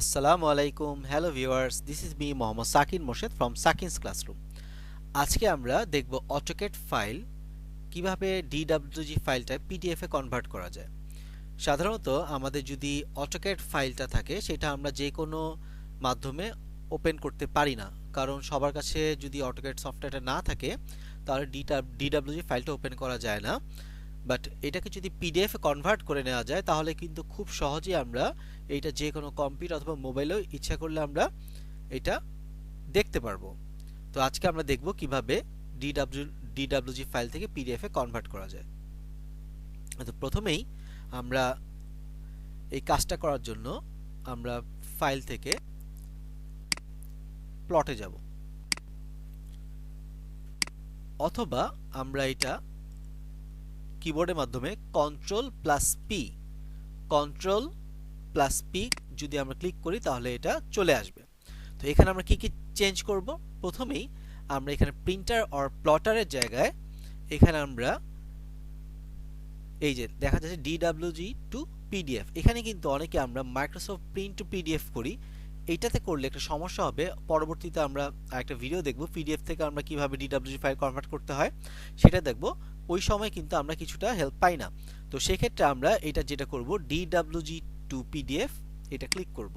আসসালামু আলাইকুম hello viewers this is me Mohammad Sakin Morshed from সাকিনস classroom. আজকে আমরা দেখব অটোক্যাড ফাইল কিভাবে ডিডব্লিউজি ফাইলটা পিডিএফ এ কনভার্ট করা যায়। সাধারণত আমাদের যদি অটোক্যাড ফাইলটা থাকে সেটা আমরা যে কোনো মাধ্যমে ওপেন করতে পারি না, কারণ সবার কাছে যদি অটোক্যাড সফটওয়্যারটা না থাকে তাহলে ডিডব্লিউজি ফাইলটা ওপেন করা যায় না। বাট এটাকে যদি পিডিএফ এ কনভার্ট করে নেওয়া যায় তাহলে কিন্তু খুব সহজেই আমরা এইটা যে কোনো কম্পিউটার অথবা মোবাইলেও ইচ্ছা করলে আমরা এটা দেখতে পারবো। তো আজকে আমরা দেখব কিভাবে ডিডব্লিউজি ফাইল থেকে পিডিএফ এ কনভার্ট করা যায়। তো প্রথমেই আমরা এই কাজটা করার জন্য আমরা ফাইল থেকে প্লটে যাব, অথবা আমরা এটা কিবোর্ডের মাধ্যমে কন্ট্রোল+পি যদি আমরা ক্লিক করি তাহলে এটা চলে আসবে। তো এখানে আমরা কি কি চেঞ্জ করব? প্রথমেই আমরা এখানে প্রিন্টার অর প্লটারের জায়গায় এখানে আমরা এই যে দেখা যাচ্ছে ডিডব্লিউজি টু পিডিএফ, এখানে কিন্তু অনেকে আমরা মাইক্রোসফট প্রিন্ট টু পিডিএফ করি। এইটাতে করলে একটা সমস্যা হবে, পরবর্তীতে আমরা একটা ভিডিও দেখব পিডিএফ থেকে আমরা কিভাবে ডিডব্লিউজি ফাইল কনভার্ট করতে হয় সেটা দেখব। ওই সময় কিন্তু আমরা কিছুটা হেল্প পাই না। তো সেক্ষেত্রে আমরা এটা যেটা করব ডিডব্লিউজি টু পিডিএফ এটা ক্লিক করব।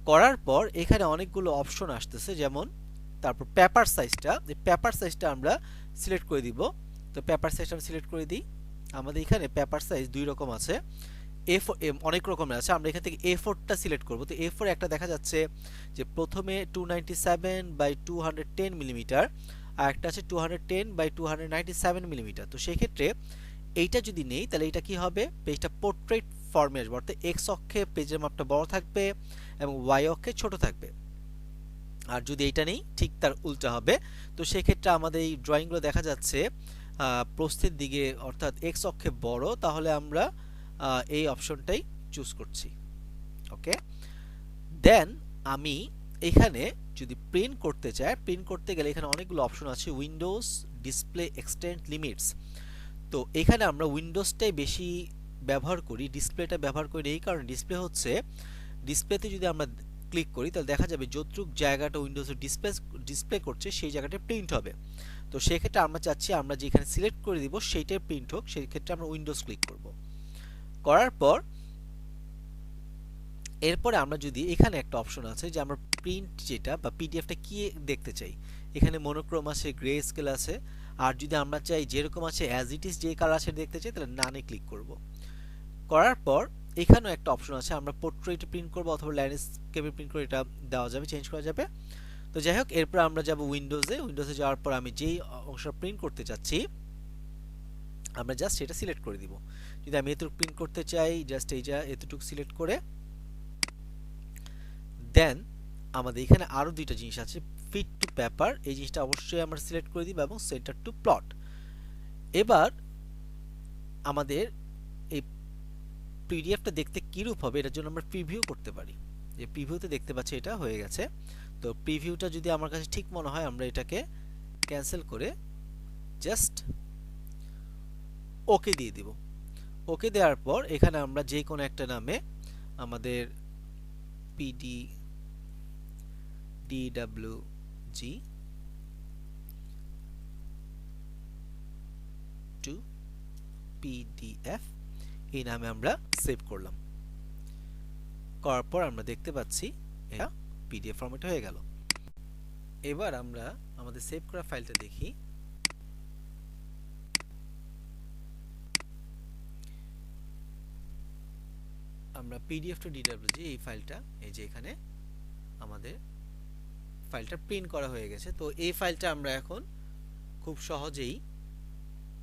করার পর এখানে অনেকগুলো অপশন আসতেছে, যেমন তারপর পেপার সাইজটা, এই পেপার সাইজটা আমরা সিলেক্ট করে দিব। তো পেপার সাইজটা আমি সিলেক্ট করে দিই। আমাদের এখানে পেপার সাইজ দুই রকম আছে, অনেক রকমের আছে। আমরা এখান থেকে A4টা সিলেক্ট করব। তো A4 একটা দেখা যাচ্ছে যে প্রথমে 297/210 মিলিমিটার, আর একটা আছে 210/297 মিলিমিটার। তো সেই ক্ষেত্রে এইটা যদি নেই তাহলে এটা কি হবে, পেজটা পোর্ট্রেট ফর্মে আসবে, অর্থাৎ এক্স অক্ষে পেজের মাপটা বড় থাকবে এবং ওয়াই অক্ষে ছোট থাকবে। আর যদি এইটা নেই ঠিক তার উল্টা হবে। তো সেক্ষেত্রে আমাদের এই ড্রয়িংগুলো দেখা যাচ্ছে প্রস্থের দিকে, অর্থাৎ এক্স অক্ষে বড়, তাহলে আমরা এই অপশনটাই চুজ করছি। ওকে, দেন আমি এখানে যদি প্রিন্ট করতে চাই, প্রিন্ট করতে গেলে এখানে অনেকগুলো অপশন আছে, উইন্ডোজ, ডিসপ্লে, এক্সটেন্ড, লিমিটস। তো এখানে আমরা উইন্ডোজটাই বেশি ব্যবহার করি, ডিসপ্লেটা ব্যবহার করি এই কারণে, ডিসপ্লে হচ্ছে ডিসপ্লেতে যদি আমরা ক্লিক করি তাহলে দেখা যাবে যতটুক জায়গাটা উইন্ডোজে ডিসপ্লে করছে সেই জায়গাটা প্রিন্ট হবে। তো সেক্ষেত্রে আমরা চাচ্ছি আমরা যেখানে সিলেক্ট করে দিব সেইটাই প্রিন্ট হোক, সেই ক্ষেত্রে আমরা উইন্ডোজ ক্লিক করব। করার পর এরপরে আমরা যদি এখানে একটা অপশন আছে যে আমরা প্রিন্ট যেটা বা পিডিএফটা কি দেখতে চাই, এখানে মনোক্রোম আছে, গ্রে স্কেল আছে। আর যদি আমরা চাই যেরকম আছে অ্যাজ ইট ইজ যে কালার আছে দেখতে চাই তাহলে নানে ক্লিক করব। করার পর এখানেও একটা অপশন আছে, আমরা পোর্ট্রেটে প্রিন্ট করব অথবা ল্যান্ডস্কেপে প্রিন্ট করে এটা দেওয়া যাবে, চেঞ্জ করা যাবে। তো যাই হোক, এরপর আমরা যাব উইন্ডোজে যাওয়ার পর আমি যেই অংশটা প্রিন্ট করতে চাচ্ছি আমরা জাস্ট সেটা সিলেক্ট করে দিব। যদি আমি এতটুকু প্রিন্ট করতে চাই জাস্ট এই যা এতটুকু সিলেক্ট করে দেন আমাদের এখানে আরো দুইটা জিনিস আছে, ফিট টু পেপার, এই জিনিসটা অবশ্যই আমরা সিলেক্ট করে দিব, এবং সেন্টার টু প্লট। এবার আমাদের এই পিডিএফটা দেখতে কিরূপ হবে এটার জন্য আমরা প্রিভিউ করতে পারি। যে প্রিভিউতে দেখতে পাচ্ছি এটা হয়ে গেছে। তো প্রিভিউটা যদি আমার কাছে ঠিক মনে হয় আমরা এটাকে ক্যান্সেল করে জাস্ট ওকে দিয়ে দিব। ওকে দেওয়ার পর এখানে আমরা যে কোনো একটা নামে আমাদের ডিডব্লিউজি টু পিডিএফ এই নামে আমরা সেভ করলাম। করার পর আমরা দেখতে পাচ্ছি এটা পিডিএফ ফরম্যাট হয়ে গেল। এবার আমরা আমাদের সেভ করা ফাইলটা দেখি। আমরা পিডিএফ টু ডিডব্লিউজি এই ফাইলটা, এই যে এখানে আমাদের ফাইলটা প্রিন্ট করা হয়ে গেছে। তো এই ফাইলটা আমরা এখন খুব সহজেই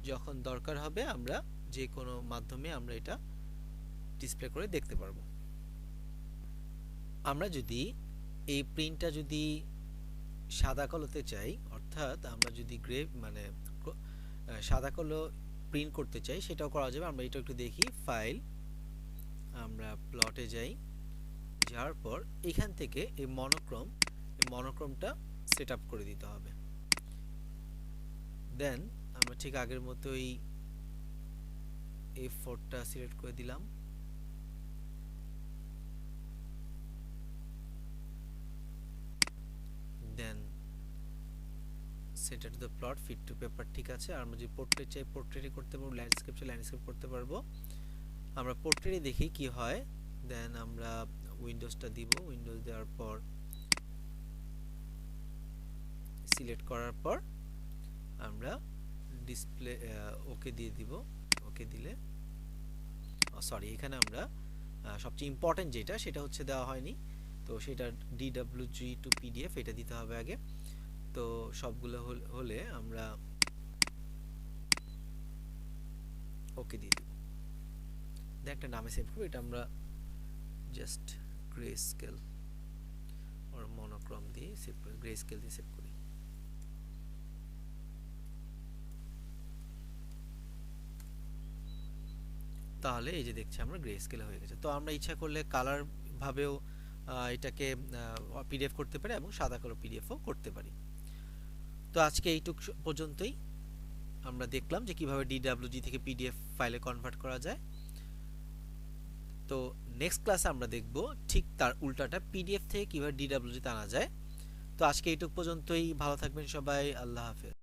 যখন দরকার হবে আমরা যে কোনো মাধ্যমে আমরা এটা ডিসপ্লে করে দেখতে পারবো। আমরা যদি এই প্রিন্টটা যদি সাদা কালোতে চাই, অর্থাৎ আমরা যদি মানে সাদা কালো প্রিন্ট করতে চাই সেটাও করা যাবে। আমরা এটা একটু দেখি, ফাইল, আমরা প্লটে যাই, যাওয়ার পর এখান থেকে এই মনোক্রোমটা সেট আপ করে দিতে হবে। দেন আমরা ঠিক আগের মতোই A4টা সিলেক্ট করে দিলাম। Centre to the plot, fit to paper ঠিক আছে। আর আমরা যদি পোর্ট্রেট চাই পোর্ট্রেটই করতে পারবো, ল্যান্ডস্কেপ চাই ল্যান্ডস্কেপ করতে পারবো। আমরা পোর্ট্রেটই দেখি কি হয়। দেন আমরা উইন্ডোজটা দিব, উইন্ডোজ দেওয়ার পর সিলেক্ট করার পর আমরা ডিসপ্লে ওকে দিয়ে দিব। ওকে দিলে সরি এখানে আমরা সবচেয়ে ইম্পর্টেন্ট যেটা সেটা হচ্ছে দেওয়া হয়নি, তো সেটা DWG টু PDF এটা দিতে হবে আগে। তো সবগুলো হলে আমরা ওকে দিয়ে দিব, দেন একটা নামে সেভ করব। এটা আমরা জাস্ট গ্রে স্কেল আর মনোক্রোম দিয়ে সেভ করি, গ্রে স্কেল দিয়ে সেভ করি। তাহলে এই যে দেখছি আমরা গ্রে স্কেল হয়ে গেছে। তো আমরা ইচ্ছা করলে কালার ভাবেও এটাকে PDF করতে পারি এবং সাদা কালো PDFও করতে পারি। তো আজকে এইটুক পর্যন্তই আমরা দেখলাম যে কিভাবে DWG থেকে PDF ফাইলে কনভার্ট করা যায়। তো নেক্সট ক্লাসে আমরা দেখব ঠিক তার উল্টাটা PDF থেকে কিভাবে DWG তে আনা যায়। তো আজকে এইটুক পর্যন্তই, ভালো থাকবেন সবাই, আল্লাহ হাফেজ।